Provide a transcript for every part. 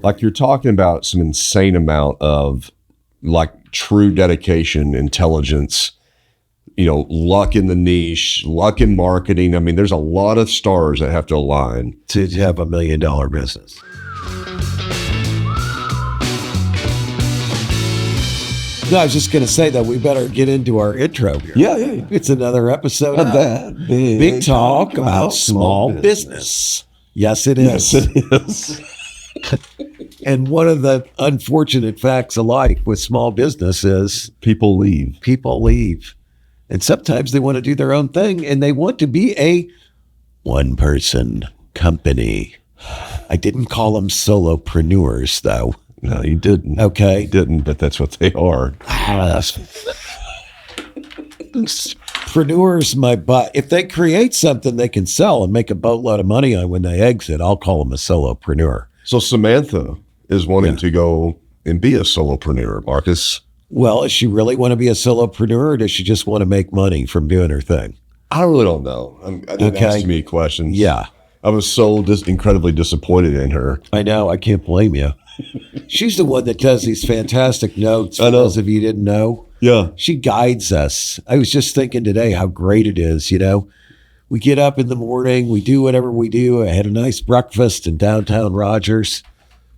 Like you're talking about some insane amount of like true dedication, intelligence, luck in the niche, luck in marketing. I mean, there's a lot of stars that have to align to have $1 million business. No, I was just going to say that we better get into our intro here. Yeah. It's another episode of that big talk about small business. Yes, it is. Yes, it is. And one of the unfortunate facts of life with small business is people leave. And sometimes they want to do their own thing and they want to be a one-person company. I didn't call them solopreneurs, though. No, you didn't. Okay. You didn't, but that's what they are. Preneurs, my butt. If they create something they can sell and make a boatload of money on when they exit, I'll call them a solopreneur. So Samantha is wanting to go and be a solopreneur, Marcus. Well, does she really want to be a solopreneur or does she just want to make money from doing her thing? I really don't know. I didn't ask me questions. Yeah. I was so incredibly disappointed in her. I know. I can't blame you. She's the one that does these fantastic notes. For those of you who didn't know. Yeah. She guides us. I was just thinking today how great it is, We get up in the morning, we do whatever we do. I had a nice breakfast in downtown Rogers.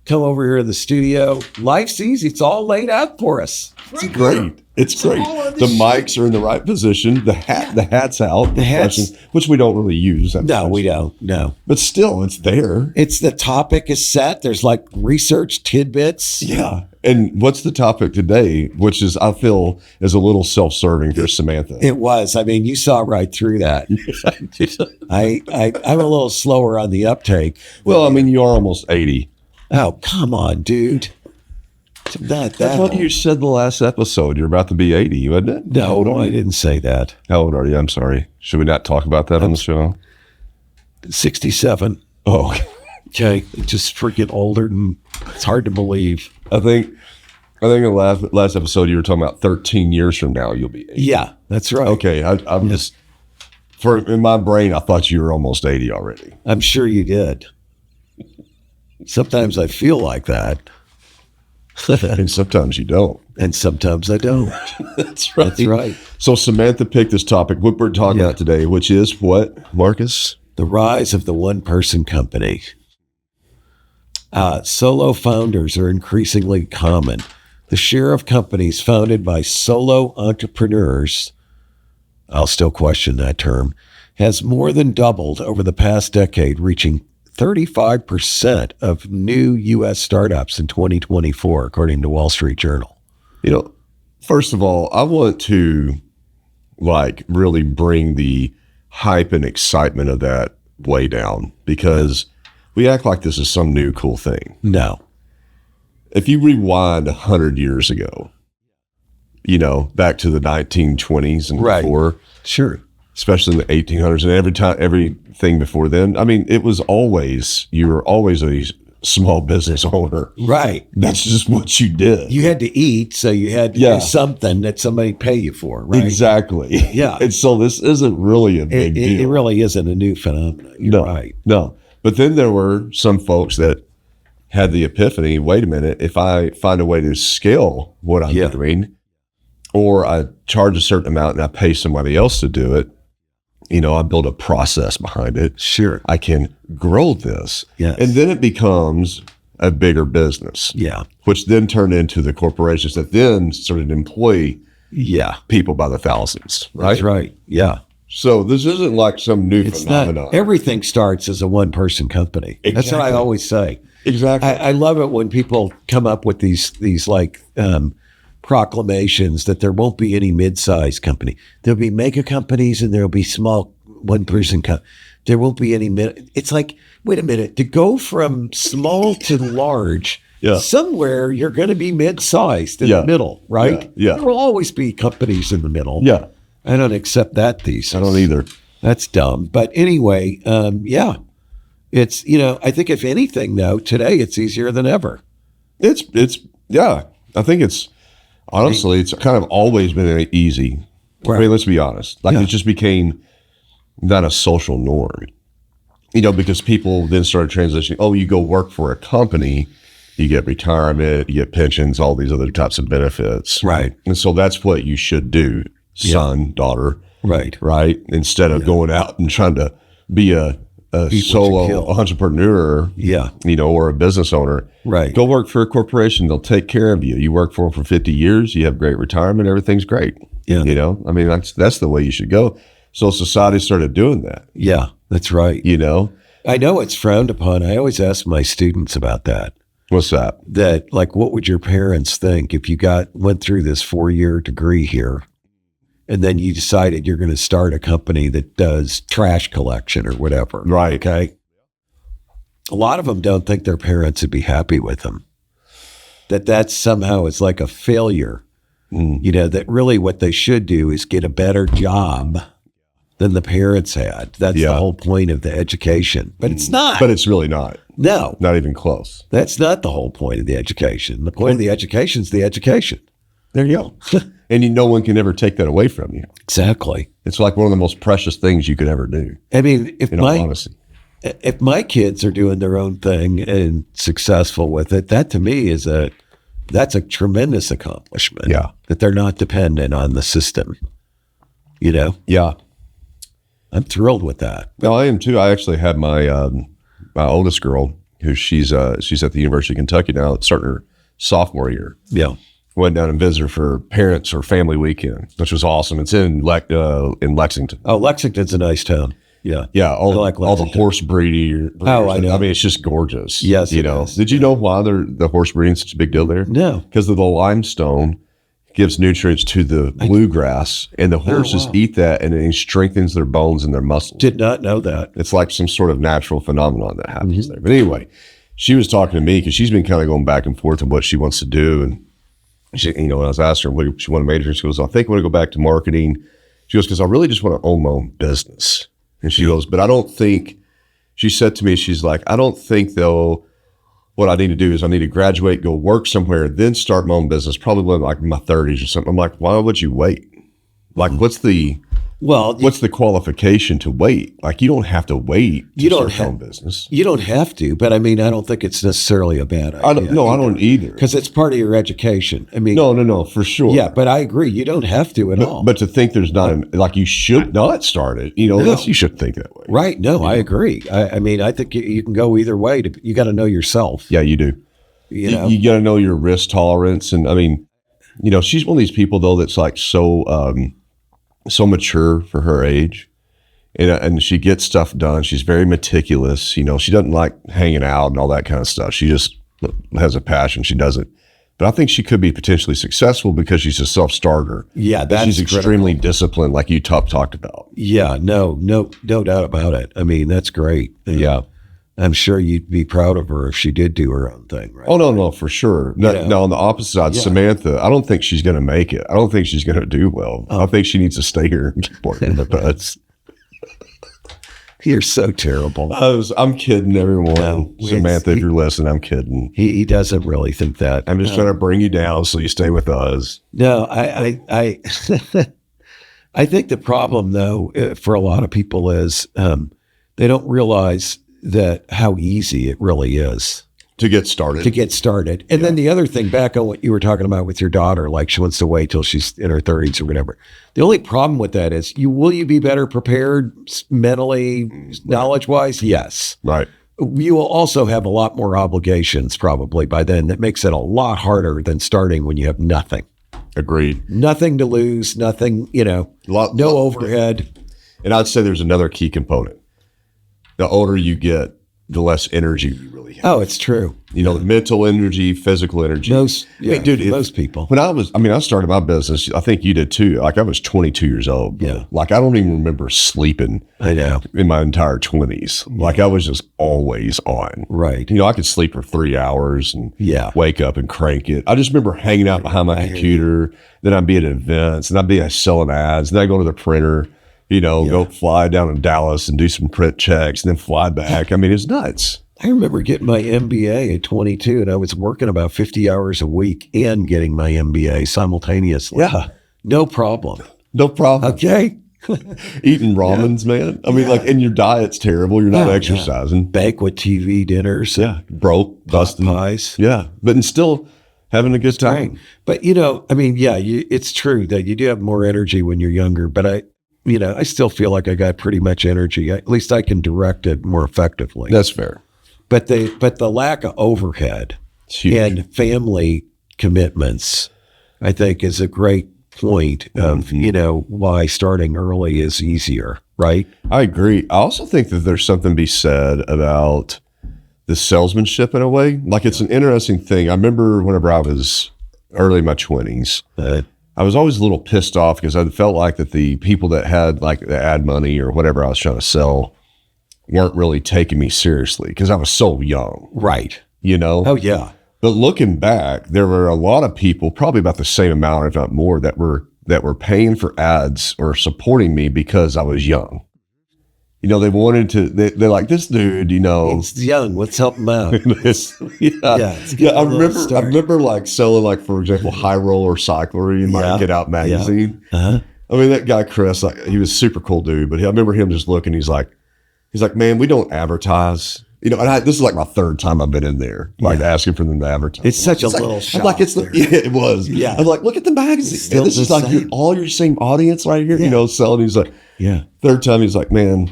Come over here to the studio. Life's easy. It's all laid out for us. It's great. It's great. The mics are in the right position. The hat's out. The hat's, which we don't really use. No, we don't. No. But still, it's there. It's the topic is set. There's like research tidbits. Yeah. And what's the topic today? Which is, I feel, is a little self-serving for Samantha. It was. I mean, you saw right through that. I'm a little slower on the uptake. Well, I mean, you are almost 80. Oh, come on, dude. Not that. I thought you said the last episode you're about to be 80, wasn't it? No, I didn't say that. How old are you? I'm sorry. Should we not talk about that on the show? 67. Oh, okay. Just freaking older, and it's hard to believe. I think in the last episode you were talking about 13 years from now you'll be 80. Yeah, that's right. Okay, I'm just in my brain I thought you were almost 80 already. I'm sure you did. Sometimes I feel like that. And sometimes you don't. And sometimes I don't. That's right. That's right. So Samantha picked this topic, what we're talking about today, which is what, Marcus? The rise of the one-person company. Solo founders are increasingly common. The share of companies founded by solo entrepreneurs, I'll still question that term, has more than doubled over the past decade, reaching 35% of new U.S. startups in 2024, according to Wall Street Journal. First of all, I want to really bring the hype and excitement of that way down because we act like this is some new cool thing. No. If you rewind 100 years ago, back to the 1920s and before. Sure. Especially in the 1800s and everything before then. I mean, you were always a small business owner. Right. That's just what you did. You had to eat, so you had to do something that somebody pay you for, right? Exactly. Yeah. And so this isn't really a big deal. It really isn't a new phenomenon. You're right. No. But then there were some folks that had the epiphany, wait a minute, if I find a way to scale what I'm doing, or I charge a certain amount and I pay somebody else to do it, I build a process behind it. Sure. I can grow this. Yes. And then it becomes a bigger business. Yeah. Which then turned into the corporations that then started to employ people by the thousands. Right? That's right. Yeah. So this isn't like some new phenomenon. Everything starts as a one-person company. Exactly. That's what I always say. Exactly. I love it when people come up with these proclamations that there won't be any mid-sized company. There'll be mega companies and there'll be small one-person companies. There won't be any It's like, wait a minute, to go from small to large, somewhere you're going to be mid-sized in the middle, right? Yeah. There will always be companies in the middle. Yeah. I don't accept that thesis. I don't either. That's dumb. But anyway, it's, I think if anything though, today it's easier than ever. I think it's, honestly, it's kind of always been easy. Right. I mean, let's be honest. It just became not a social norm, because people then started transitioning. Oh, you go work for a company you get retirement, you get pensions, all these other types of benefits. Right. And so that's what you should do, son, daughter. Right. Right. Instead of going out and trying to be a solo entrepreneur, or a business owner. Right. Go work for a corporation. They'll take care of you. You work for them for 50 years. You have great retirement. Everything's great. Yeah. I mean, that's the way you should go. So society started doing that. Yeah, that's right. I know it's frowned upon. I always ask my students about that. What's that? That, like, what would your parents think if you went through this 4-year degree here, and then you decided you're going to start a company that does trash collection or whatever? Right. Okay. A lot of them don't think their parents would be happy with them. That somehow is like a failure. That really what they should do is get a better job than the parents had. That's the whole point of the education. But it's not. But it's really not. No. Not even close. That's not the whole point of the education. The point of the education is the education. There you go. And no one can ever take that away from you. Exactly. It's like one of the most precious things you could ever do. I mean, in all honesty. If my kids are doing their own thing and successful with it, that to me that's a tremendous accomplishment. Yeah. That they're not dependent on the system. Yeah. I'm thrilled with that. Well, I am too. I actually had my oldest girl, who she's at the University of Kentucky now, starting her sophomore year. Yeah. Went down and visited her for parents or family weekend, which was awesome. It's in Lexington. Oh, Lexington's a nice town. Yeah. Yeah. All the horse breeding. Oh, I know. I mean, it's just gorgeous. Yes. Did you know why the horse breeding is such a big deal there? No. Because of the limestone gives nutrients to the bluegrass, and the horses eat that, and it strengthens their bones and their muscles. Did not know that. It's like some sort of natural phenomenon that happens there. But anyway, she was talking to me because she's been kind of going back and forth on what she wants to do. And she, when I was asking her what she wanted to major, she goes, I think I want to go back to marketing. She goes, because I really just want to own my own business. And she goes, but I don't think, she said to me, she's like, I don't think though, what I need to do is I need to graduate, go work somewhere, then start my own business, probably when like in my 30s or something. I'm like, why would you wait? Like, what's the qualification to wait? Like, you don't have to wait to start your own business. You don't have to, but I mean, I don't think it's necessarily a bad idea. I don't either. Because it's part of your education. I mean, no, for sure. Yeah, but I agree. You don't have to at all. But to think there's not, like, you should not start it, you should think that way. Right. No, I agree. I mean, I think you can go either way. You got to know yourself. Yeah, you do. You got to know your risk tolerance. And I mean, she's one of these people though, that's like so mature for her age, and she gets stuff done. She's very meticulous. She doesn't like hanging out and all that kind of stuff. She just has a passion. She does it. But I think she could be potentially successful because she's a self-starter. Yeah, she's extremely disciplined, like you talked about. Yeah, no doubt about it. I mean, that's great. Yeah. I'm sure you'd be proud of her if she did do her own thing, right? Oh, no, for sure. Now, on the opposite side, Samantha, I don't think she's going to make it. I don't think she's going to do well. I think she needs to stay here and keep working the butts. You're so terrible. I'm kidding, everyone. No, Samantha, if you're listening, I'm kidding. He doesn't really think that. I'm just trying to bring you down so you stay with us. No, I I think the problem, though, for a lot of people is they don't realize that how easy it really is to get started. And then the other thing, back on what you were talking about with your daughter, like she wants to wait till she's in her 30s or whatever. The only problem with that is will you be better prepared mentally, knowledge-wise? Yes. Right. You will also have a lot more obligations probably by then. That makes it a lot harder than starting when you have nothing. Agreed. Nothing to lose, nothing, no overhead. And I'd say there's another key component. The older you get, the less energy you really have. Oh, it's true. Mental energy, physical energy. Most people. When I started my business, I think you did too. Like I was 22 years old. Yeah. Like I don't even remember sleeping. I know. In my entire 20s. Yeah. Like I was just always on. Right. I could sleep for 3 hours and wake up and crank it. I just remember hanging out behind my computer. Then I'd be at events and I'd be selling ads. Then I'd go to the printer. Go fly down to Dallas and do some print checks and then fly back. I mean, it's nuts. I remember getting my MBA at 22 and I was working about 50 hours a week and getting my MBA simultaneously. Yeah. No problem. No problem. Okay. eating ramens, man. I mean, like, and your diet's terrible. You're not exercising. Banquet TV dinners. Yeah. Broke, busting. Pies. Yeah. But and still having a good time. Right. But, you know, I mean, yeah, it's true that you do have more energy when you're younger, but I still feel like I got pretty much energy. At least I can direct it more effectively. That's fair. But the lack of overhead and family commitments, I think, is a great point of, why starting early is easier, right? I agree. I also think that there's something to be said about the salesmanship in a way. Like, it's an interesting thing. I remember whenever I was early in my 20s, I was always a little pissed off because I felt like that the people that had like the ad money or whatever I was trying to sell weren't really taking me seriously because I was so young. Right. Oh, yeah. But looking back, there were a lot of people, probably about the same amount, if not more, that were paying for ads or supporting me because I was young. They wanted to, they're like, this dude, He's young. Let's help him out. I remember like selling, like, for example, high roller cyclery in my Get Out magazine. Yeah. Uh-huh. I mean, that guy, Chris, like, he was a super cool dude, but I remember him just looking, he's like, man, we don't advertise. And this is like my third time I've been in there, like asking for them to advertise. It's such a little shop. I'm like, it was. Yeah. I'm like, look at the magazine. And this is like all your same audience right here, selling. He's like, third time, he's like, man,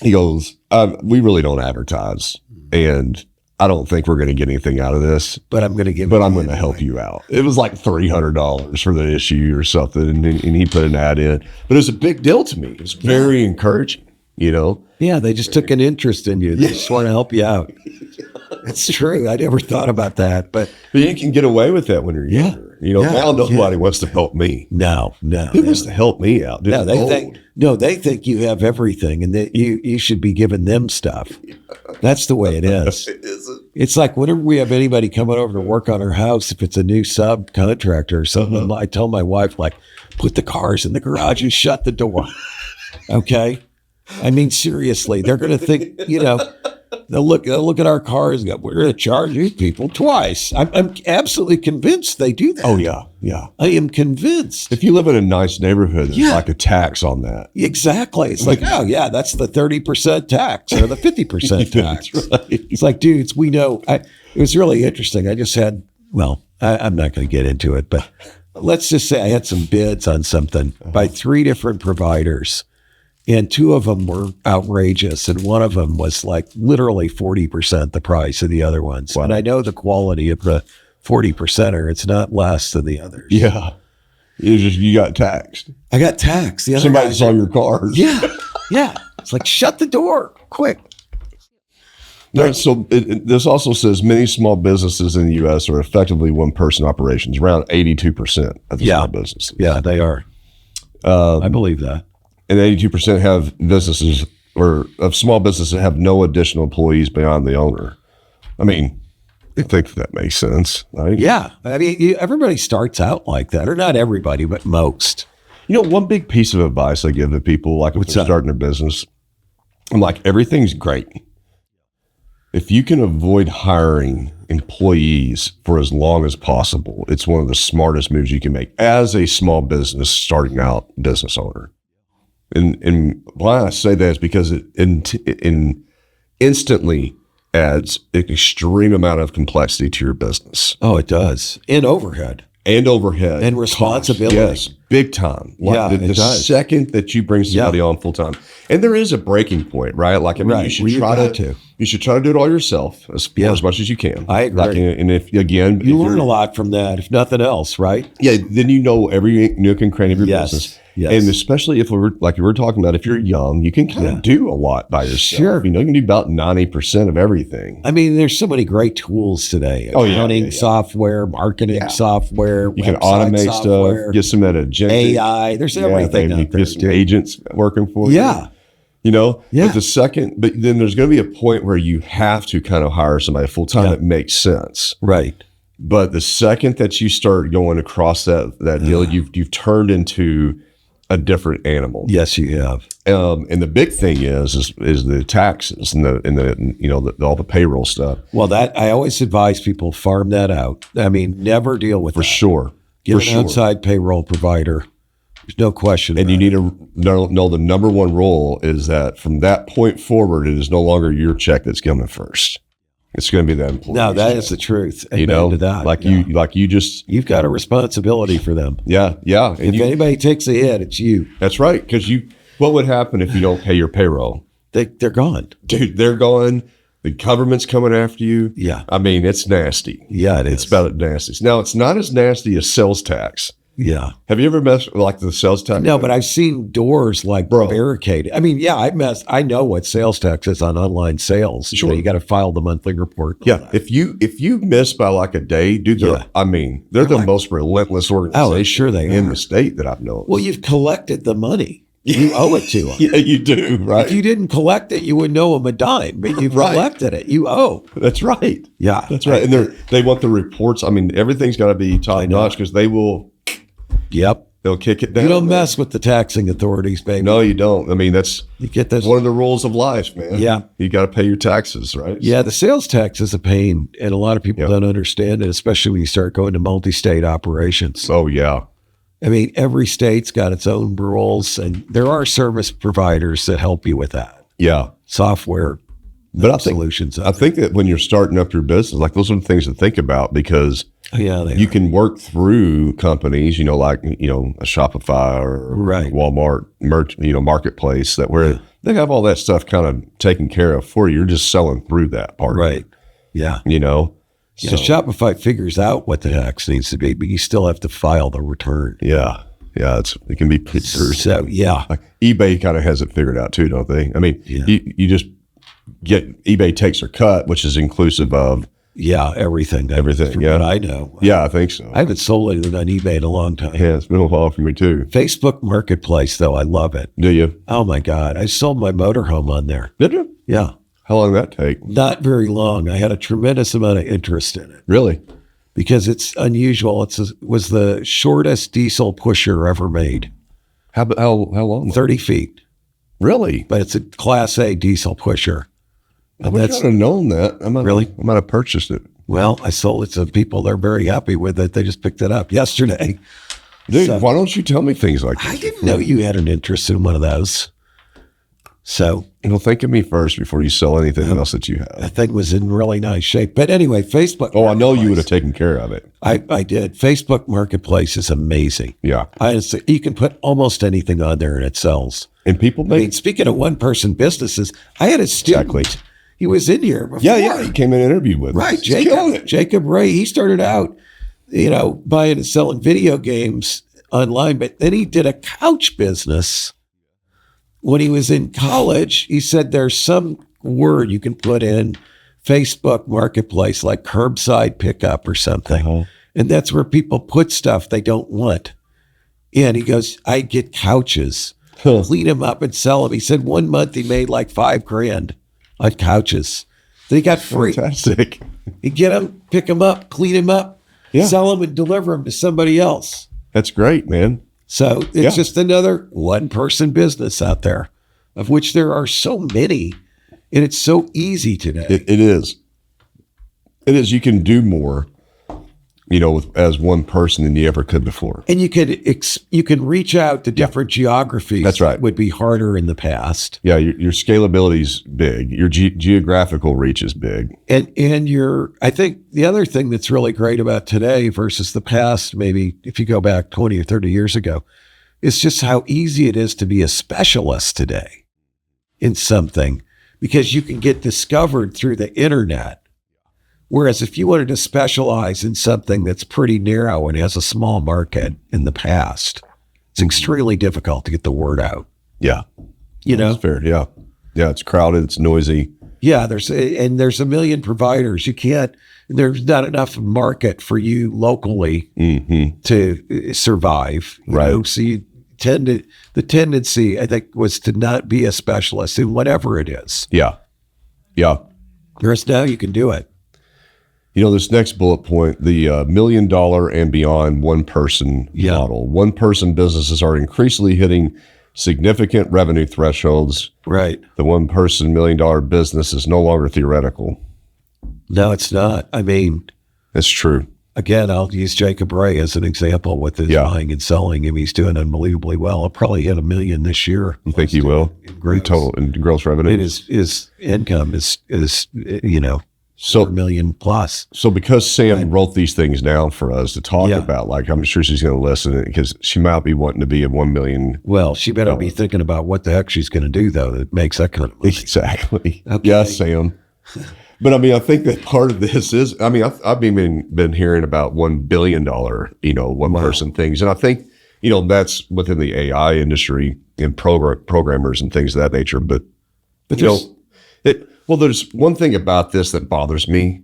he goes, we really don't advertise. And I don't think we're going to get anything out of this. But I'm going to I'm going to help you out. It was like $300 for the issue or something. And he put an ad in. But it was a big deal to me. It was very encouraging. Yeah, they just took an interest in you. They just want to help you out. It's true. I never thought about that, but you can get away with that when you're younger. Now nobody wants to help me. No. Who wants to help me out? Dude, they think you have everything and that you should be giving them stuff. That's the way it is. It's like whenever we have anybody coming over to work on our house, if it's a new subcontractor or something, I tell my wife, like, put the cars in the garage and shut the door. Okay? I mean, seriously, they're going to think, they'll look at our cars and go, we're going to charge these people twice. I'm absolutely convinced they do that. Oh, yeah. I am convinced. If you live in a nice neighborhood, there's like a tax on that. Exactly. It's like, oh, yeah, that's the 30% tax or the 50% tax. Right. It's like, dudes, we know. It was really interesting. I just had, I'm not going to get into it, but let's just say I had some bids on something by 3 different providers. And 2 of them were outrageous. And one of them was like literally 40% the price of the other ones. Wow. And I know the quality of the 40%er. It's not less than the others. Yeah. You got taxed. I got taxed. Somebody saw your cars. Yeah. Yeah. It's like, shut the door quick. No, so this also says many small businesses in the U.S. are effectively one-person operations, around 82% of the small businesses. Yeah, they are. I believe that. And 82% have businesses or of small businesses that have no additional employees beyond the owner. I mean, I think that makes sense, right? Yeah. I mean, everybody starts out like that, or not everybody, but most. One big piece of advice I give to people, like if they're starting a business, I'm like, everything's great. If you can avoid hiring employees for as long as possible, it's one of the smartest moves you can make as a small business starting out business owner. And why I say that is because it instantly adds an extreme amount of complexity to your business. Oh, it does. And overhead. And responsibility. Yes, big time. Like the second that you bring somebody on full time. And there is a breaking point, right? Like, I mean, you should try to do it all yourself as much as you can. I agree. Like, and if you learn a lot from that, if nothing else, right? Yeah. Then every nook and cranny of your business. Yes. And especially if we're talking about, if you're young, you can kind of do a lot by yourself. Sure. You can do about 90% of everything. I mean, there's so many great tools today. Accounting software, marketing software. You can automate stuff, get some at AI. There's everything out there. Get some agents working for you. Yeah. But then there's going to be a point where you have to kind of hire somebody full time that makes sense. Right. But the second that you start going across that deal, you've turned into a different animal. Yes, you have. And the big thing is the taxes and all the payroll stuff. Well, that I always advise people farm that out. I mean, never deal with for that. Sure. Get an outside payroll provider. There's no question. And you need to know the number one rule is that from that point forward, it is no longer your check that's coming first. It's going to be the employee's No, that check. is the truth. Amen You know, to that. like Yeah. you've got a responsibility for them. yeah. And If anybody takes a hit, it's you. that's right. Because what would happen if you don't pay your payroll? They're gone. Dude, they're going. The government's coming after you. Yeah. I mean, it's nasty. Yeah, it is. It's about nasty. Now, it's not as nasty as sales tax. Yeah. Have you ever messed with like the sales tax? No, but I've seen doors like Bro. barricaded. I mean, yeah, I know what sales tax is on online sales. Sure. You got to file the monthly report. Yeah. If you miss by like a day, dude, they're the most relentless organization sure they in are. the state that I've known. Well, you've collected the money. You owe it to them. Yeah, you do, right? If you didn't collect it, you wouldn't owe them a dime, but you've Right. collected it. You owe. That's right. Yeah. That's right. And they want the reports. I mean, everything's got to be top notch because they'll kick it down. You don't mess with the taxing authorities, baby. No, you don't. I mean, that's You get this. one of the rules of life, man. Yeah. You got to pay your taxes, right? Yeah, the sales tax is a pain, and a lot of people don't understand it, especially when you start going to multi-state operations. Oh, yeah. I mean, every state's got its own rules, and there are service providers that help you with that. Yeah. Software But I solutions. think that when you're starting up your business, like those are the things to think about because you can work through companies, like, a Shopify or Right. Walmart marketplace where they have all that stuff kind of taken care of for you. You're just selling through that part. Right. Yeah. So, Shopify figures out what the tax needs to be, but you still have to file the return. yeah. Yeah. It can be, So, yeah. like eBay kind of has it figured out too, don't they? I mean, you just get eBay takes their cut, which is inclusive of Everything. everything. From Yeah. what I know. Yeah, I think so. I haven't sold anything on eBay in a long time. Yeah, it's been a while for me too. Facebook Marketplace, though, I love it. Do you? Oh, my God. I sold my motorhome on there. Did you? Yeah. How long did that take? Not very long. I had a tremendous amount of interest in it Really? because it's unusual. It was the shortest diesel pusher ever made, How long? 30 feet, Really? but it's a Class A diesel pusher. I would have known that. I might have purchased it. Well, I sold it to people. They're very happy with it. They just picked it up yesterday. Dude, So- why don't you tell me things like that? I didn't know you had an interest in one of those. So Think of me first before you sell anything else that you have. that thing was in really nice shape. But anyway, Facebook. Oh, I know you would Marketplace. have taken care of it. I did. Facebook Marketplace is amazing. Yeah. Honestly, you can put almost anything on there and it sells. And people I make. mean, speaking of one-person businesses, I had a student. Exactly. He was in here before. Yeah. He came in and interviewed with Right, us. He's killing it. Jacob Ray. He started out, buying and selling video games online, but then he did a couch business. When he was in college, he said there's some word you can put in Facebook Marketplace, like curbside pickup or something. Uh-huh. And that's where people put stuff they don't want. And he goes, I get couches, clean them up and sell them. He said 1 month he made like $5,000 on couches. Then he got free. Fantastic. He'd get them, pick them up, clean them up, sell them and deliver them to somebody else. That's great, man. So it's just another one-person business out there, of which there are so many, and it's so easy today. It is. It is. You can do more, as one person than you ever could before. And you can reach out to different geographies. That's right. That would be harder in the past. Yeah, your scalability's big. Your geographical reach is big. And I think the other thing that's really great about today versus the past, maybe if you go back 20 or 30 years ago, is just how easy it is to be a specialist today in something because you can get discovered through the internet. Whereas if you wanted to specialize in something that's pretty narrow and has a small market in the past, it's extremely difficult to get the word out. Yeah. That's fair. Yeah. Yeah. It's crowded. It's noisy. Yeah. There's a million providers. There's not enough market for you locally to survive. Right. So you the tendency, I think, was to not be a specialist in whatever it is. Yeah. Yeah. Whereas now you can do it. This next bullet point, the $1 million and beyond one-person model. One-person businesses are increasingly hitting significant revenue thresholds. Right. The one-person $1 million business is no longer theoretical. No, it's not. I mean, It's true. again, I'll use Jacob Ray as an example with his buying and selling. I mean, he's doing unbelievably well. I'll probably hit $1 million this year. You think he will? In gross revenue? And his income is $4 million plus. So because Sam wrote these things down for us to talk about, like, I'm sure she's going to listen because she might be wanting to be at 1 million. Well, she better be thinking about what the heck she's going to do, though, that makes that kind of money. Exactly. Okay. Yeah, Sam. But I mean, I think that part of this is, I mean, I've been hearing about $1 billion, one person things. And I think, that's within the AI industry and programmers and things of that nature. But there's one thing about this that bothers me,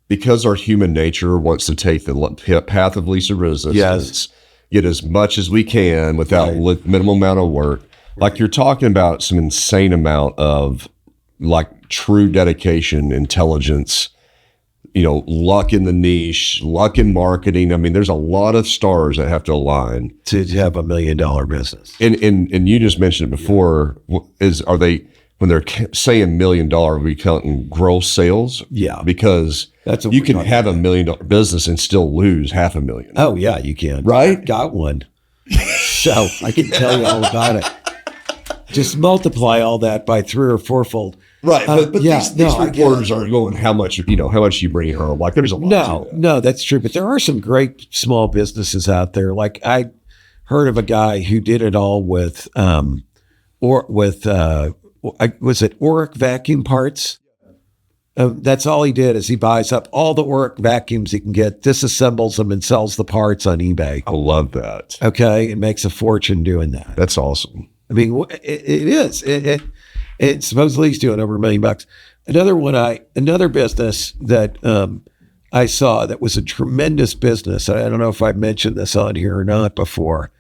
because our human nature wants to take the path of least resistance, get as much as we can without minimal amount of work. Like you're talking about some insane amount of like true dedication, intelligence, luck in the niche, luck in marketing. I mean, there's a lot of stars that have to align to have $1 million business. And you just mentioned it before. Are they, when they're saying $1 million, are we counting gross sales? Yeah, because you can have $1 million business and still lose $500,000. Oh yeah, you can. Right? Got one. So I can tell you all about it. Just multiply all that by 3 or 4-fold. Right, but these reporters are going, how much you bring home? Like, there's a lot. No, that's true. But there are some great small businesses out there. Like I heard of a guy who did it all with, was it Oric vacuum parts? That's all he did is he buys up all the Oric vacuums he can get, disassembles them, and sells the parts on eBay. I love that. Okay, and makes a fortune doing that. That's awesome. I mean, it is. It supposedly he's doing over $1 million. Another business that I saw that was a tremendous business. I don't know if I mentioned this on here or not before,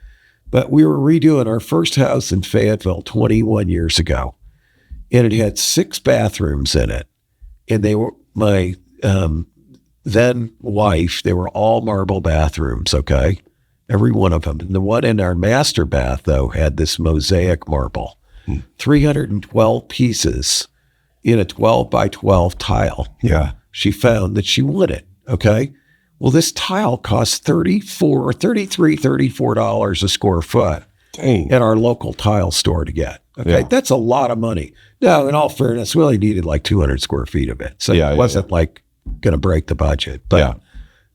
but we were redoing our first house in Fayetteville 21 years ago, and it had 6 bathrooms in it, and they were my then wife. They were all marble bathrooms. Okay. Every one of them. And the one in our master bath, though, had this mosaic marble, 312 pieces in a 12 by 12 tile. Yeah. She found that she wanted. Okay. Well, this tile costs $34 a square foot. Dang. At our local tile store to get. Okay. Yeah. That's a lot of money. Now, in all fairness, we only needed like 200 square feet of it. So it wasn't like going to break the budget. But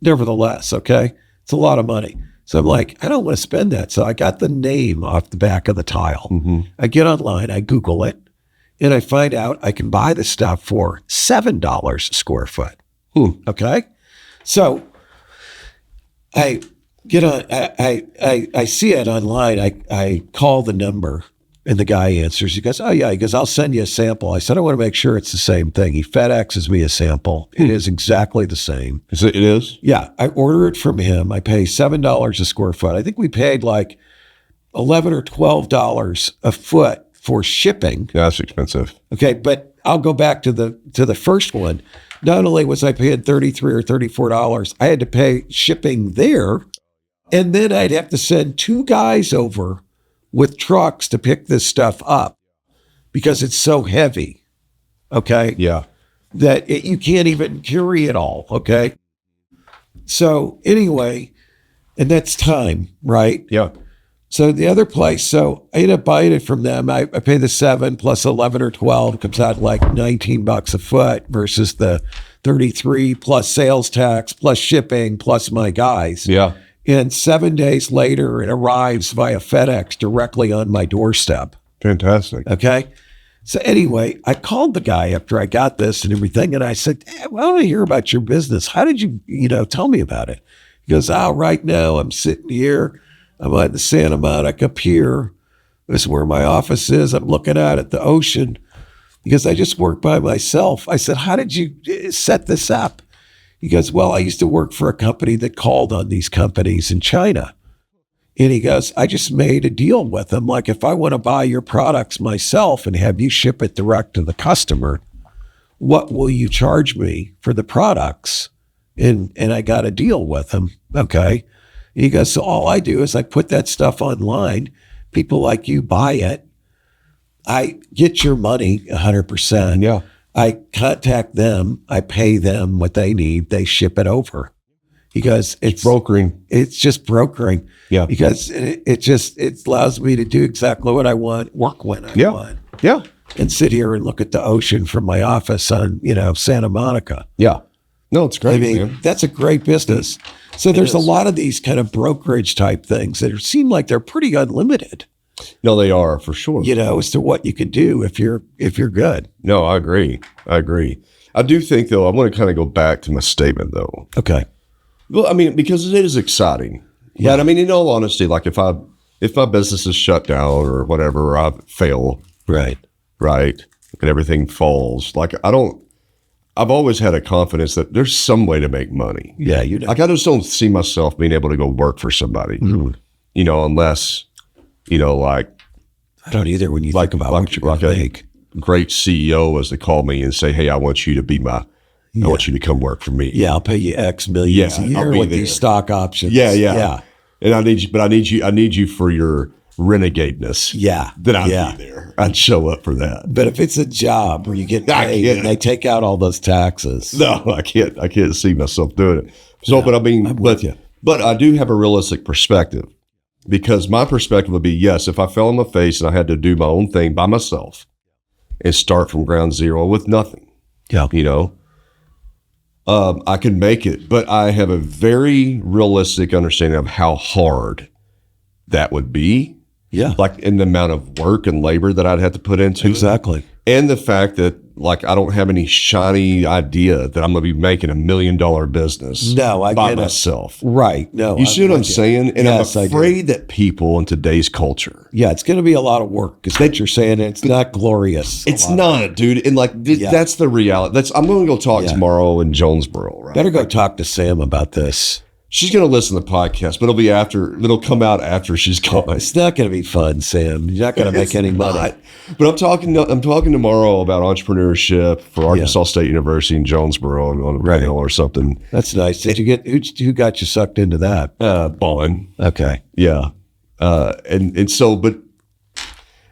nevertheless, okay, it's a lot of money. So I'm like, I don't want to spend that. So I got the name off the back of the tile. Mm-hmm. I get online, I Google it, and I find out I can buy the stuff for $7 a square foot. Okay. So I get on, I see it online. I call the number and the guy answers. He goes, oh yeah. He goes, I'll send you a sample. I said, I want to make sure it's the same thing. He FedExes me a sample. It is exactly the same. It is? Yeah. I order it from him. I pay $7 a square foot. I think we paid like $11 or $12 a foot for shipping. Yeah, that's expensive. Okay. But I'll go back to the first one. Not only was I paying $33 or $34, I had to pay shipping there. And then I'd have to send 2 guys over with trucks to pick this stuff up because it's so heavy. Okay. Yeah. That you can't even carry it all. Okay. So anyway, and that's time, right? Yeah. So the other place, so I ended up buying it from them. I pay the 7 plus 11 or 12, comes out like $19 a foot versus the 33 plus sales tax plus shipping plus my guys. Yeah. And 7 days later, it arrives via FedEx directly on my doorstep. Fantastic. Okay. So anyway, I called the guy after I got this and everything. And I said, hey, I want to hear about your business. How did you, tell me about it? He goes, right now I'm sitting here. I'm at the Santa Monica Pier. This is where my office is. I'm looking out at the ocean because I just work by myself. I said, how did you set this up? He goes, well, I used to work for a company that called on these companies in China. And he goes, I just made a deal with them. Like, if I want to buy your products myself and have you ship it direct to the customer, what will you charge me for the products? And I got a deal with him. Okay. And he goes, so all I do is I put that stuff online. People like you buy it. I get your money 100%. Yeah. I contact them, I pay them what they need, they ship it over. He goes, it's brokering. It's just brokering. Yeah. Because it allows me to do exactly what I want, work when I want. Yeah. And sit here and look at the ocean from my office on, Santa Monica. Yeah. No, it's great. I mean, man. that's a great business. So there's a lot of these kind of brokerage type things that seem like they're pretty unlimited. No, they are for sure. As to what you could do if you're good. No, I agree. I do think though, I want to kind of go back to my statement though. Okay. Well, I mean, because it is exciting. Yeah. But I mean, in all honesty, like if my business is shut down or whatever, or I fail, right, and everything falls, like I've always had a confidence that there's some way to make money. Yeah, like I just don't see myself being able to go work for somebody, unless, like I don't either. When you think about what you're going to make, great CEO was to call me and say, "Hey, I want you to be I want you to come work for me. Yeah, I'll pay you X millions a year with these stock options. Yeah. And I need you for your renegadeness. Yeah. Then I'd be there. I'd show up for that. But if it's a job where you get paid and they take out all those taxes. No, I can't see myself doing it. So, but I mean, but I do have a realistic perspective, because my perspective would be, yes, if I fell on my face and I had to do my own thing by myself and start from ground zero with nothing, I could make it, but I have a very realistic understanding of how hard that would be. Yeah. Like in the amount of work and labor that I'd have to put into Exactly. it. And the fact that like I don't have any shiny idea that I'm going to be making $1 million business by myself. Right. No. You see what I'm saying? And yes, I'm afraid that people in today's culture. Yeah, it's going to be a lot of work, because what you're saying, it's not glorious. It's not, dude. And like that's the reality. I'm going to go talk tomorrow in Jonesboro. Right? Better go talk to Sam about this. She's going to listen to the podcast, but it'll come out after she's gone. It's not going to be fun, Sam. You're not going to make any money. But I'm talking tomorrow about entrepreneurship for Arkansas State University in Jonesboro on a panel or something. That's nice. Did you get who got you sucked into that? Bond. Okay. Yeah. And so, but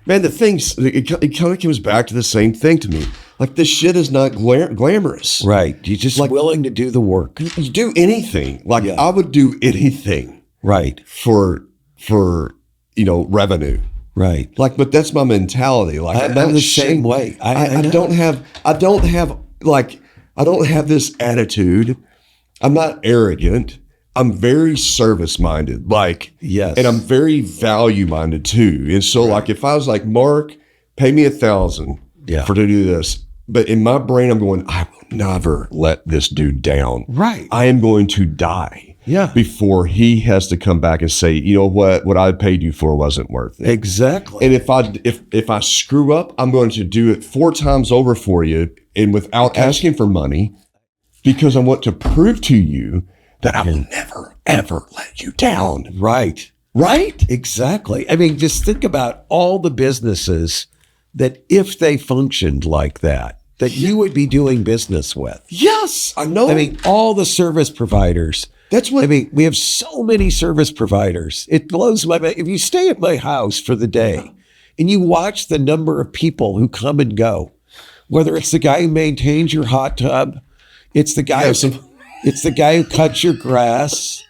man, it kind of comes back to the same thing to me. Like this shit is not glamorous. Right. You're just willing to do the work. You do anything. Like I would do anything. Right. For revenue. Right. Like, but that's my mentality. Like I'm the same way. I don't have this attitude. I'm not arrogant. I'm very service minded. Like, yes. And I'm very value minded too. And so like, if I was like, Mark, pay me $1,000 for to do this. But in my brain, I'm going, I will never let this dude down. Right. I am going to die before he has to come back and say, you know what I paid you for wasn't worth it. Exactly. And if I screw up, I'm going to do it 4 times over for you and without asking for money, because I want to prove to you that I will never, ever let you down. Right. Right? Exactly. I mean, just think about all the businesses that if they functioned like that you would be doing business with. Yes, I know. I mean, all the service providers. That's what. I mean, we have so many service providers. It blows my mind. If you stay at my house for the day and you watch the number of people who come and go, whether it's the guy who maintains your hot tub, it's the guy who cuts your grass.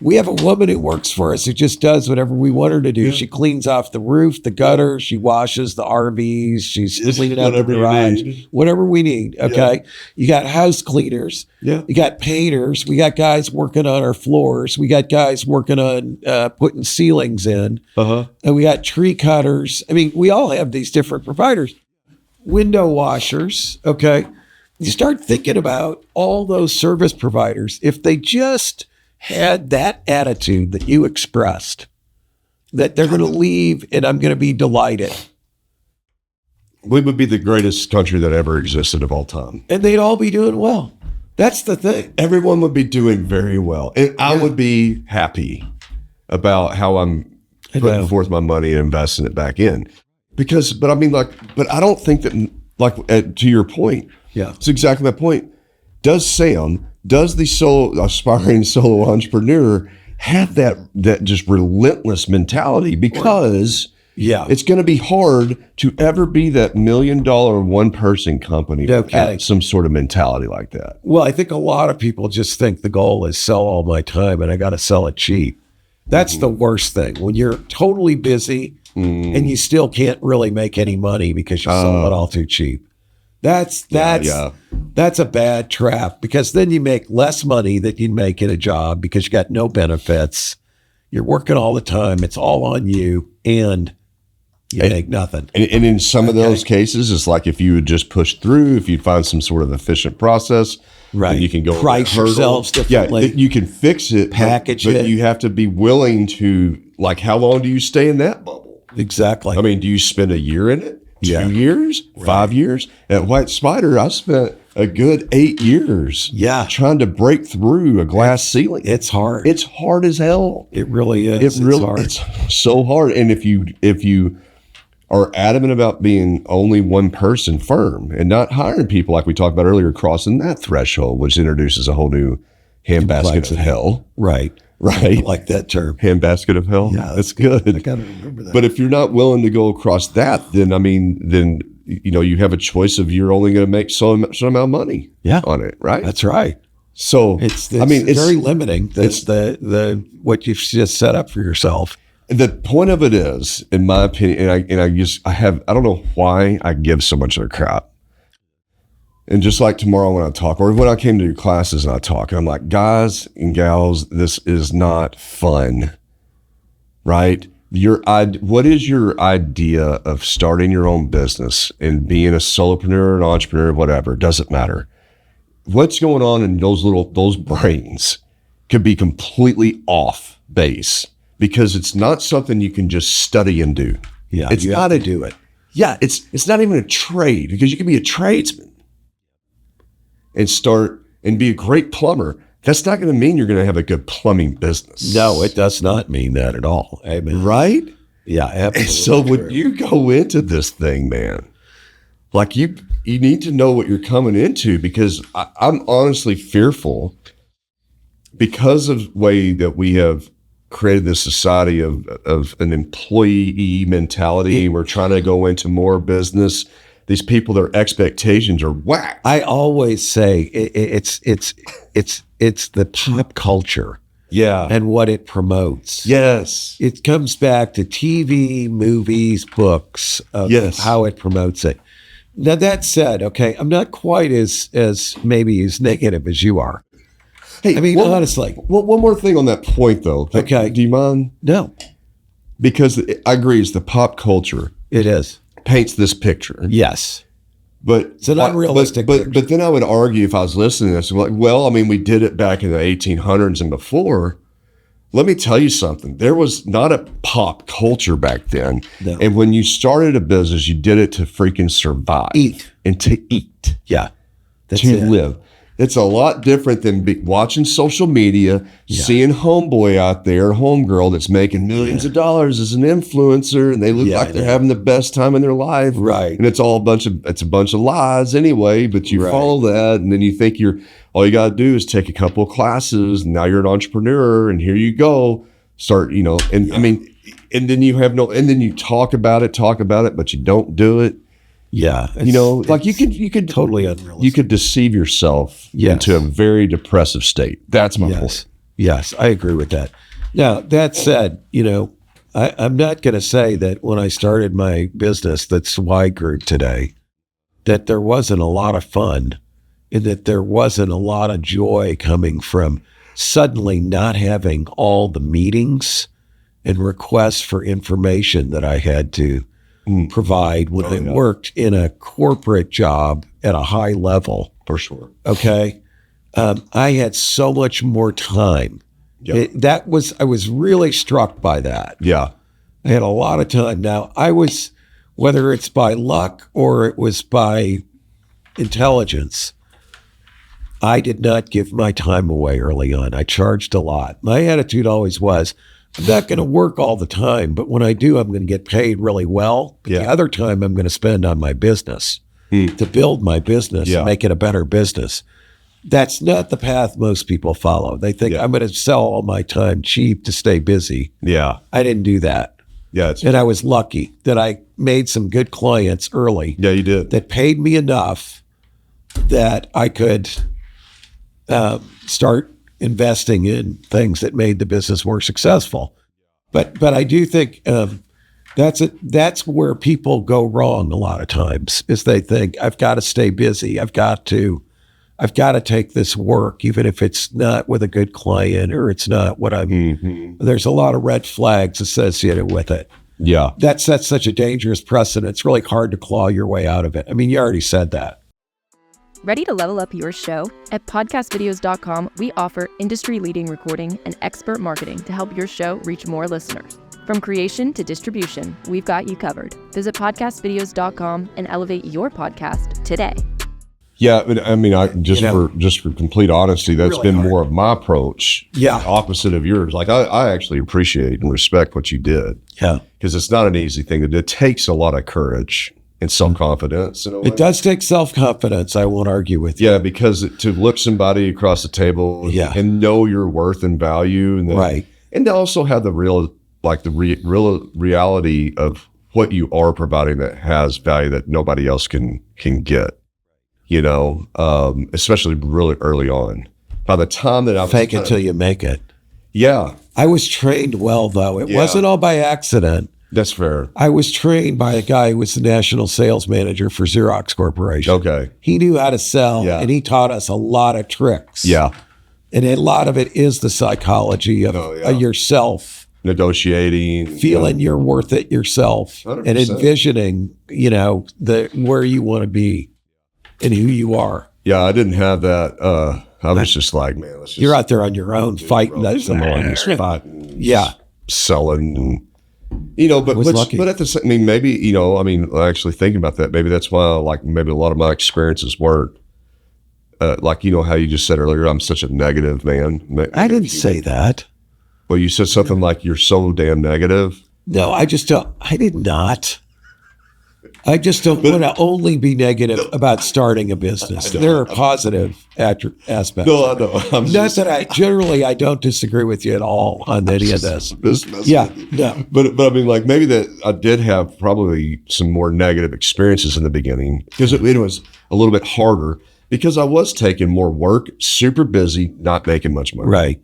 We have a woman who works for us who just does whatever we want her to do. Yeah. She cleans off the roof, the gutter. She washes the RVs. She's cleaning out the garage. Whatever we need. Okay. Yeah. You got house cleaners. Yeah. You got painters. We got guys working on our floors. We got guys working on putting ceilings in. Uh-huh. And we got tree cutters. I mean, we all have these different providers. Window washers. Okay. You start thinking about all those service providers. If they just had that attitude that you expressed, that they're going to leave and I'm going to be delighted, we would be the greatest country that ever existed of all time. And they'd all be doing well. That's the thing. Everyone would be doing very well. And I would be happy about how I'm putting forth my money and investing it back in. But I don't think that, to your point, it's exactly my point. Does the aspiring solo entrepreneur have that just relentless mentality? Because Yeah. It's going to be hard to ever be that $1 million one-person company Okay. with some sort of mentality like that. Well, I think a lot of people just think the goal is sell all my time and I got to sell it cheap. That's the worst thing. When you're totally busy and you still can't really make any money because you sold it all too cheap. That's a bad trap, because then you make less money than you'd make in a job because you got no benefits. You're working all the time. It's all on you, and you make nothing. And in some of those cases, it's like if you would just push through, if you'd find some sort of efficient process, Right. you can go Price yourselves differently. Yeah, you can fix it, Package but it. you have to be willing to, like, how long do you stay in that bubble? Exactly. I mean, do you spend a year in it? 2 Yeah. years? 5 years? At White Spider, I spent a good 8 years trying to break through a glass ceiling. It's hard. It's hard as hell. It really is. It's so hard. And if you are adamant about being only one person firm and not hiring people like we talked about earlier, crossing that threshold, which introduces a whole new handbasket of hell. Right. Right. I like that term. Handbasket of hell. Yeah, that's good. I got to remember that. But if you're not willing to go across that, then you have a choice of you're only going to make so much amount of money on it, right? That's right. So it's very limiting. It's the what you've just set up for yourself. The point of it is, in my opinion, I don't know why I give so much of a crap. And just like tomorrow when I talk, or when I came to your classes and I talk, I'm like, guys and gals, this is not fun, right? What is your idea of starting your own business and being a solopreneur, an entrepreneur, whatever? Doesn't matter. What's going on in those brains could be completely off base, because it's not something you can just study and do. Yeah, it's you have to do it. Yeah, it's not even a trade, because you can be a tradesman and start and be a great plumber. That's not going to mean you're going to have a good plumbing business. No, it does not mean that at all. I mean, right? Yeah, absolutely. And so when you go into this thing, man, like you need to know what you're coming into, because I'm honestly fearful, because of the way that we have created this society of an employee mentality. We're trying to go into more business. These people, their expectations are whack. I always say it's the pop culture, and what it promotes. Yes, it comes back to TV, movies, books, how it promotes it. Now that said, okay, I'm not quite as maybe as negative as you are. Hey, I mean, honestly. Well, one more thing on that point, though. Okay, do you mind? No, because I agree. It's the pop culture. It is. Paints this picture. Yes. But it's an unrealistic picture. But then I would argue, if I was listening to this, like, well, I mean, we did it back in the 1800s and before. Let me tell you something. There was not a pop culture back then. No. And when you started a business, you did it to freaking survive. And to eat. Yeah. To live. It's a lot different than watching social media, seeing homeboy out there, homegirl that's making millions of dollars as an influencer, and they look like they're having the best time in their life. Right. And it's a bunch of lies anyway, but you follow that, and then you think all you got to do is take a couple of classes, and now you're an entrepreneur, and here you go. Start, I mean, and then you have and then you talk about it, but you don't do it. Yeah. Like you could totally unrealistic. You could deceive yourself into a very depressive state. That's my point. Yes, I agree with that. Now, that said, I'm not going to say that when I started my business that's why I grew today, that there wasn't a lot of fun and that there wasn't a lot of joy coming from suddenly not having all the meetings and requests for information that I had to provide when I worked in a corporate job at a high level. For sure. Okay. I had so much more time. Yeah. I was really struck by that. Yeah. I had a lot of time. Now whether it's by luck or it was by intelligence, I did not give my time away early on. I charged a lot. My attitude always was, I'm not going to work all the time, but when I do, I'm going to get paid really well. But the other time I'm going to spend on my business to build my business and make it a better business. That's not the path most people follow. They think I'm going to sell all my time cheap to stay busy. Yeah. I didn't do that. Yeah. And I was lucky that I made some good clients early. Yeah, you did. That paid me enough that I could start investing in things that made the business more successful. But I do think that's where people go wrong a lot of times, is they think, I've got to stay busy. I've got to take this work, even if it's not with a good client or it's not what I'm, there's a lot of red flags associated with it. Yeah. That sets such a dangerous precedent. It's really hard to claw your way out of it. I mean, you already said that. Ready to level up your show? At podcastvideos.com, we offer industry-leading recording and expert marketing to help your show reach more listeners. From creation to distribution, we've got you covered. Visit podcastvideos.com and elevate your podcast today. Yeah, I mean, for complete honesty, that's really been hard. more of my approach. Yeah. Opposite of yours. Like I actually appreciate and respect what you did. Yeah. Because it's not an easy thing to do. It takes a lot of courage and self-confidence. In a way. It does take self-confidence. I won't argue with you. Yeah, because to look somebody across the table and know your worth and value, and Right. and to also have the real reality of what you are providing that has value that nobody else can get. You know, especially really early on. By the time that I was Fake it till you make it. Yeah, I was trained well, though. It wasn't all by accident. that's fair. I was trained by a guy who was the national sales manager for Xerox Corporation. Okay. He knew how to sell, and he taught us a lot of tricks. Yeah. And a lot of it is the psychology of yourself. Negotiating. Feeling you're worth it yourself. 100%. And envisioning, where you want to be and who you are. Yeah, I didn't have that. I was just like, man, let's just. You're out there on your own fighting. Just fighting. Yeah. Selling. And, lucky. but at the same, maybe, actually thinking about that, maybe that's why, maybe a lot of my experiences weren't, how you just said earlier, I'm such a negative man. I didn't say that. Well, you said something like you're so damn negative. No, I did not. I just don't want to only be negative about starting a business. There are positive aspects. No, I know. I don't disagree with you at all on any of this. Yeah, no. But I mean, maybe that I did have probably some more negative experiences in the beginning because it was a little bit harder because I was taking more work, super busy, not making much money. Right.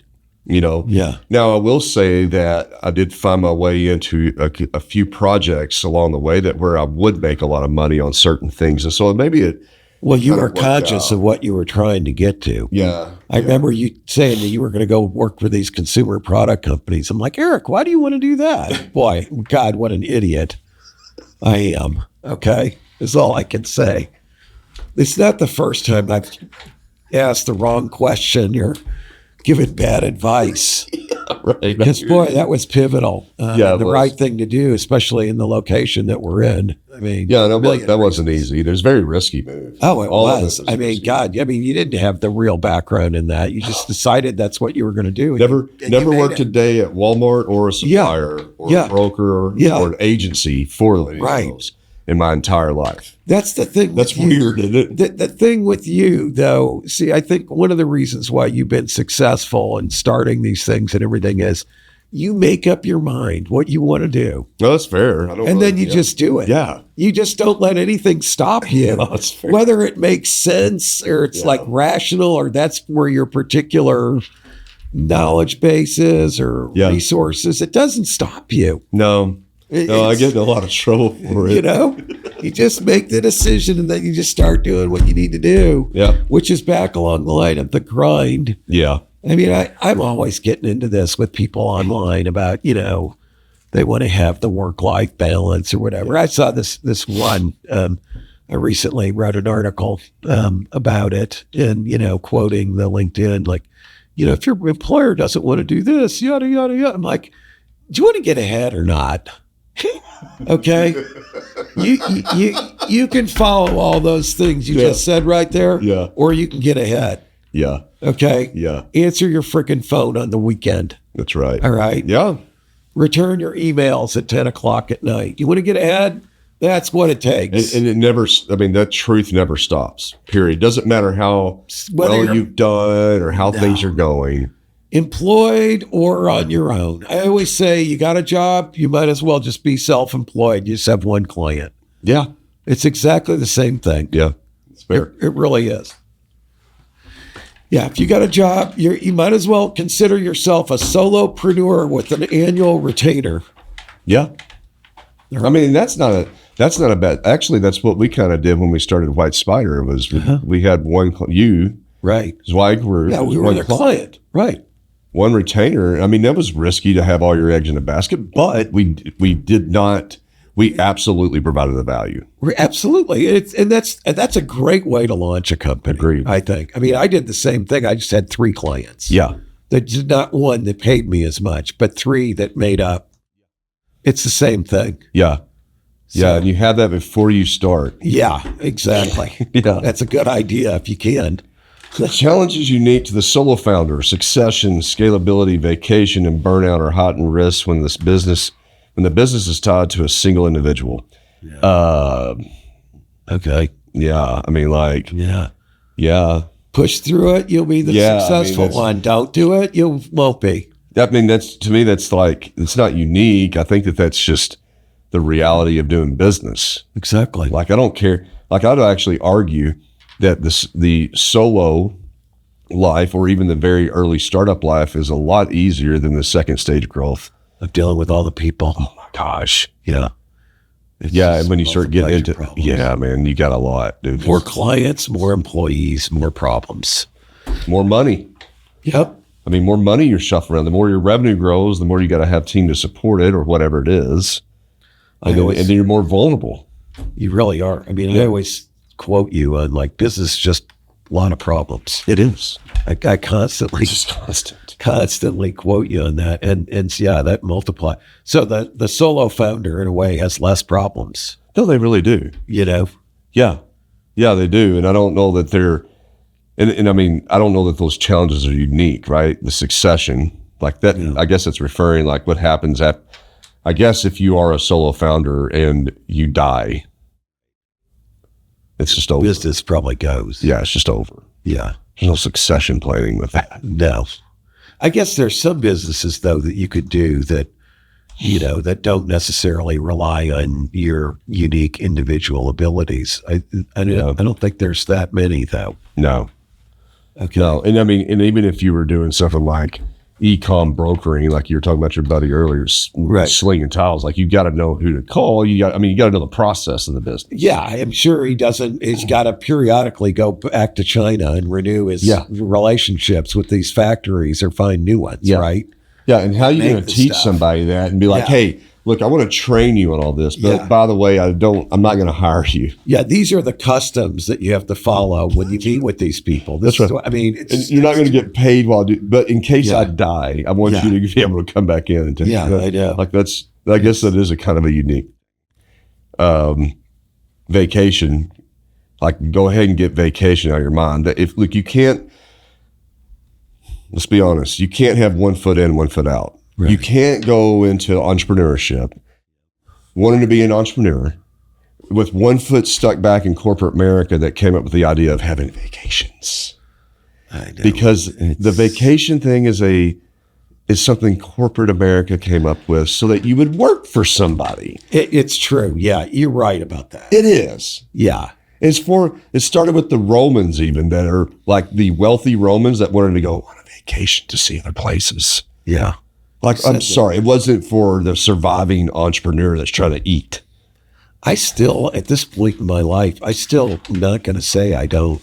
Yeah. Now I will say that I did find my way into a few projects along the way where I would make a lot of money on certain things, and so maybe it. Well, you were conscious of what you were trying to get to. Yeah. I remember you saying that you were going to go work for these consumer product companies. I'm like, Eric, why do you want to do that? Boy, God, what an idiot I am. Okay, is all I can say. It's not the first time I've asked the wrong question. You're giving bad advice. Right. Because, boy, that was pivotal. The was. right thing to do, especially in the location that we're in. I mean, that wasn't easy. There's very risky moves. Oh, it was. I mean, God, you didn't have the real background in that. You just decided that's what you were going to do. Never worked a day at Walmart or a supplier or a broker or an agency for those in my entire life. That's the thing. That's weird, isn't it? The thing with you, though, see, I think one of the reasons why you've been successful in starting these things and everything is you make up your mind what you want to do. No, that's fair. Then you just do it. Yeah. You just don't let anything stop you. No, that's fair. Whether it makes sense or it's rational or that's where your particular knowledge base is or resources, it doesn't stop you. No, I get in a lot of trouble for it. You just make the decision and then you just start doing what you need to do. Yeah. Which is back along the line of the grind. Yeah. I mean, I'm always getting into this with people online about, they want to have the work-life balance or whatever. I saw this one, I recently wrote an article about it and, quoting the LinkedIn, if your employer doesn't want to do this, yada, yada, yada. I'm like, do you want to get ahead or not? Okay. You can follow all those things you just said right there. Yeah. Or you can get ahead. Yeah. Okay. Yeah. Answer your freaking phone on the weekend. That's right. All right. Yeah. Return your emails at 10 o'clock at night. You want to get ahead? That's what it takes. And it never, that truth never stops, period. Doesn't matter how well you've done or how things are going. employed or on your own. I always say you got a job, you might as well just be self-employed. You just have one client. Yeah. It's exactly the same thing. Yeah. It's fair. It really is. Yeah, if you got a job, you might as well consider yourself a solopreneur with an annual retainer. Yeah. I mean, that's not a bad, actually, that's what we kind of did when we started White Spider was we had one, Right. Zweig were, we were their client. Right. One retainer. I mean, that was risky to have all your eggs in a basket, but we absolutely provided the value. Absolutely. And that's a great way to launch a company. Agreed. I think. I mean, I did the same thing. I just had 3 clients. Yeah. There's not one that paid me as much, but 3 that made up. It's the same thing. Yeah. Yeah. And you have that before you start. Yeah, exactly. Yeah. That's a good idea if you can. The challenges unique to the solo founder, succession, scalability, vacation, and burnout are heightened risks when the business is tied to a single individual. Yeah. Okay. Yeah. I mean, like, yeah. Push through it, you'll be the successful one. Don't do it, you won't be. I mean, to me, that's like, it's not unique. I think that's just the reality of doing business. Exactly. Like, I don't care. Like, I'd actually argue that the solo life or even the very early startup life is a lot easier than the second stage growth. Of dealing with all the people. Oh my gosh. Yeah. And when you start getting into problems. Yeah, man, you got a lot, dude. More clients, more employees, more problems. More money. Yep. I mean, more money you're shuffling around. The more your revenue grows, the more you got to have team to support it or whatever it is. And then you're more vulnerable. You really are. I mean, I always quote you on like, business is just a lot of problems. It is. I constantly, constantly quote you on that. And yeah, that multiply. So the solo founder in a way has less problems. No, they really do. You know? Yeah. Yeah, they do. And I don't know that they're, and I mean, I don't know that those challenges are unique, right? The succession, like that, I guess it's referring like what happens I guess if you are a solo founder and you die, it's just over. Business probably goes. Yeah, it's just over. Yeah. There's no succession planning with that. No. I guess there's some businesses though that you could do that, you know, that don't necessarily rely on your unique individual abilities. I don't think there's that many though. No. Okay. No. And I mean, and even if you were doing something like e-com brokering, like you were talking about your buddy earlier, slinging tiles, like you got to know who to call. You got to know the process of the business. Yeah. I'm sure he's got to periodically go back to China and renew his relationships with these factories or find new ones. Right. Yeah. And how are you going to teach somebody that and be like, hey, look, I want to train you on all this, but by the way, I'm not going to hire you. Yeah, these are the customs that you have to follow when you meet with these people. That's right. I mean, you're not going to get paid but in case I die, I want you to be able to come back in and take I know. Like I guess that is a kind of a unique vacation. Like go ahead and get vacation out of your mind. You can't, let's be honest, you can't have one foot in, one foot out. Right. You can't go into entrepreneurship wanting to be an entrepreneur with one foot stuck back in corporate America that came up with the idea of having vacations. I know. Because the vacation thing is something corporate America came up with so that you would work for somebody. It's true. Yeah, you're right about that. It is. Yeah. It started with the Romans even that are like the wealthy Romans that wanted to go on a vacation to see other places. Yeah. Like, I'm sorry, it wasn't for the surviving entrepreneur that's trying to eat. I still, at this point in my life, I still not going to say I don't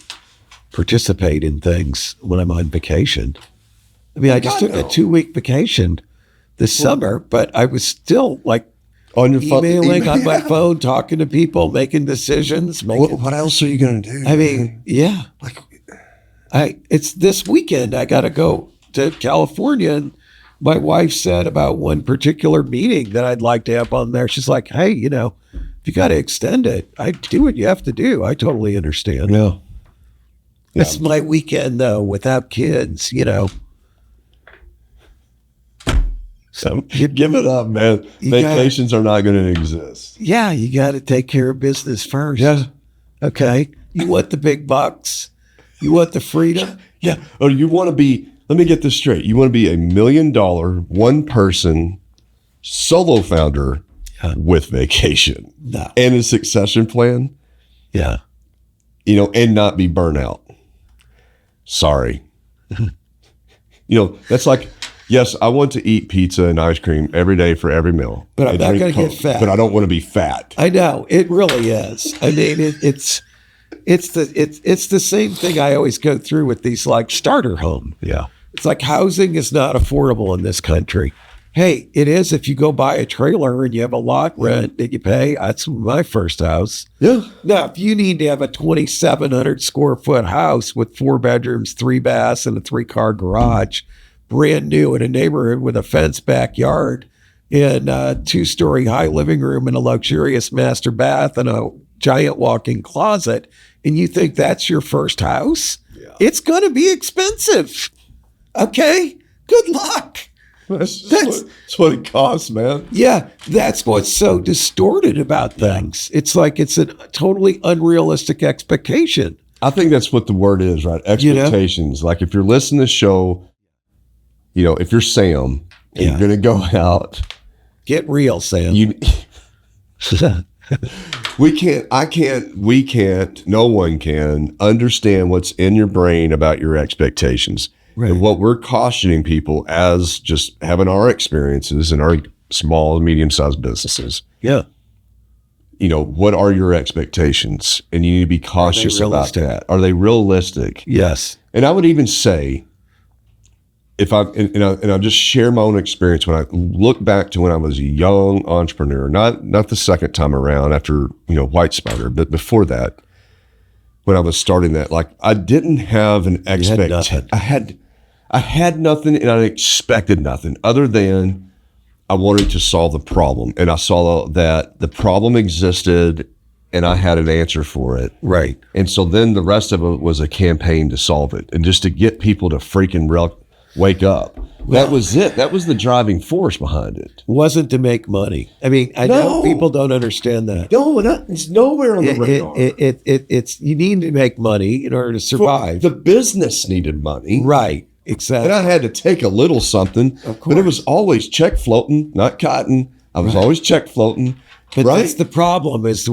participate in things when I'm on vacation. I mean, I just took a 2-week vacation this summer, but I was still like on your phone, emailing on my phone, talking to people, making decisions. What else are you going to do? I mean, it's this weekend. I got to go to California, and my wife said about one particular meeting that I'd like to have on there. She's like, hey, if you got to extend it, I do what you have to do. I totally understand. Yeah. It's my weekend, though, without kids, So give it up, man. Vacations are not going to exist. Yeah, you got to take care of business first. Yeah. Okay. You want the big bucks. You want the freedom. Yeah. Or you want to be let me get this straight. You want to be $1 million, one person solo founder with vacation and a succession plan. Yeah. And not be burnout. Sorry. That's like, yes, I want to eat pizza and ice cream every day for every meal. But I'm not going to get fat. But I don't want to be fat. I know. It really is. I mean, it's the same thing I always go through with these like starter home. Yeah. It's like housing is not affordable in this country. Hey, it is if you go buy a trailer and you have a lot rent that you pay. That's my first house. Yeah. Now, if you need to have a 2,700 square foot house with 4 bedrooms, 3 baths, and a 3-car garage, brand new in a neighborhood with a fenced backyard and a 2-story high living room and a luxurious master bath and a giant walk-in closet, and you think that's your first house, it's going to be expensive. Okay? Good luck. That's what it costs, man. Yeah, that's what's so distorted about things. It's like it's a totally unrealistic expectation. I think that's what the word is, right? Expectations. Like if you're listening to the show, if you're Sam and you're going to go out. Get real, Sam. We can't, no one can understand what's in your brain about your expectations. Right. And what we're cautioning people as just having our experiences in our small and medium-sized businesses. Yeah. What are your expectations? And you need to be cautious about that. Are they realistic? Yes. And I would even say, I'll just share my own experience when I look back to when I was a young entrepreneur, not the second time around after, White Spider, but before that, when I was starting that, like I didn't have an expectation. I had nothing and I expected nothing other than I wanted to solve the problem. And I saw that the problem existed and I had an answer for it. Right. And so then the rest of it was a campaign to solve it and just to get people to freaking wake up. That was it. That was the driving force behind it. Wasn't to make money. I mean, I know people don't understand that. No, it's nowhere on the radar. It's you need to make money in order to survive. The business needed money. Right. Exactly. And I had to take a little something, but it was always check floating, not cotton. I was always check floating. But that's the problem is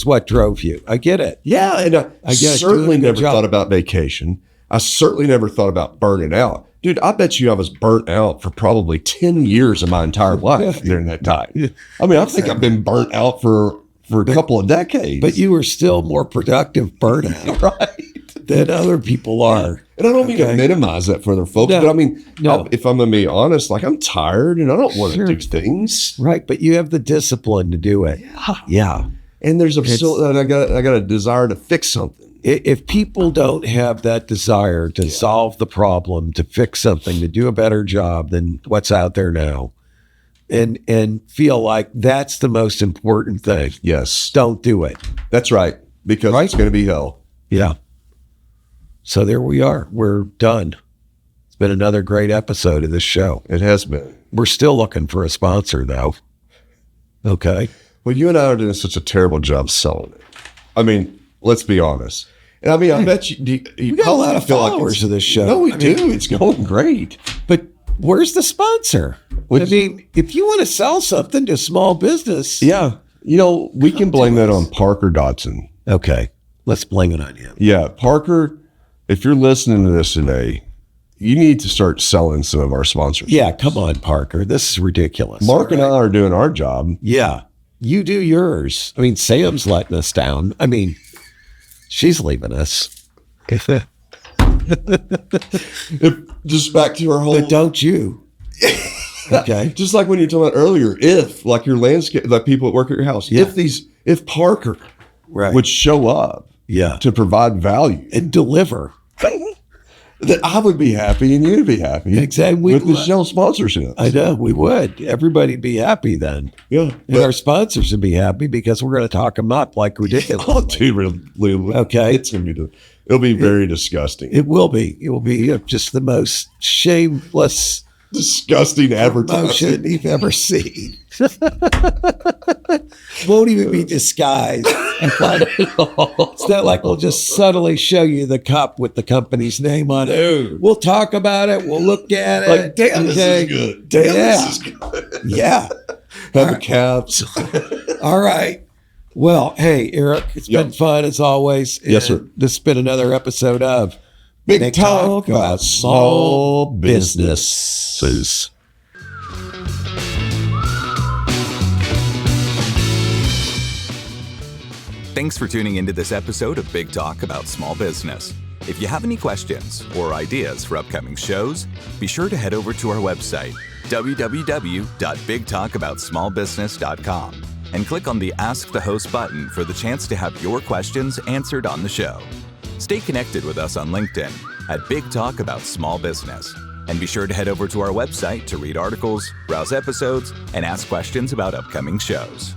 what drove you. I get it. Yeah. And I certainly never thought about vacation. I certainly never thought about burning out. Dude, I bet you I was burnt out for probably 10 years of my entire life during that time. I mean, I think I've been burnt out for a couple of decades. But you were still more productive burnout than other people are. And I don't mean to minimize that for other folks, but I mean, if I'm going to be honest, like I'm tired and I don't want to do things. Right, but you have the discipline to do it. Yeah. And there's I got a desire to fix something. If people don't have that desire to solve the problem, to fix something, to do a better job than what's out there now, and feel like that's the most important thing. Yes. Don't do it. That's right. Because it's going to be hell. Yeah. So there we are. We're done. It's been another great episode of this show. It has been. We're still looking for a sponsor, though. Okay. Well, you and I are doing such a terrible job selling it. I mean, let's be honest. And I mean, I bet you got a lot of followers of this show. No, we do. It's going great. But where's the sponsor? I mean, if you want to sell something to a small business. Yeah. We can blame that on Parker Dodson. Okay. Let's blame it on him. Yeah. Parker, if you're listening to this today, you need to start selling some of our sponsors. Yeah. Come on, Parker. This is ridiculous. Mark and I are doing our job. Yeah. You do yours. I mean, Sam's letting us down. I mean, she's leaving us. Just back to our whole. But don't you? Okay. Just like when you talking about earlier, if like your landscape, like people that work at your house, if Parker would show up, to provide value and deliver, that I would be happy and you'd be happy. Exactly. With the show sponsorship. I know we would. Everybody'd be happy then. Yeah. And our sponsors would be happy because we're going to talk them up like ridiculously. Oh, dude, really. Okay. It's going to be, it'll be very disgusting. It will be. It will be just the most shameless disgusting advertising. Promotion you've ever seen. Won't even be disguised. It's not like we'll just subtly show you the cup with the company's name on it. Dude. We'll talk about it. We'll look at it. Like, damn, this is good. Damn, this is good. Yeah. Have the caps. All right. Well, hey, Eric, it's been fun as always. Yes, sir. This has been another episode of Big Talk about small businesses. Thanks for tuning into this episode of Big Talk about small business. If you have any questions or ideas for upcoming shows, be sure to head over to our website, www.bigtalkaboutsmallbusiness.com, and click on the Ask the Host button for the chance to have your questions answered on the show. Stay connected with us on LinkedIn at Big Talk About Small Business. And be sure to head over to our website to read articles, browse episodes, and ask questions about upcoming shows.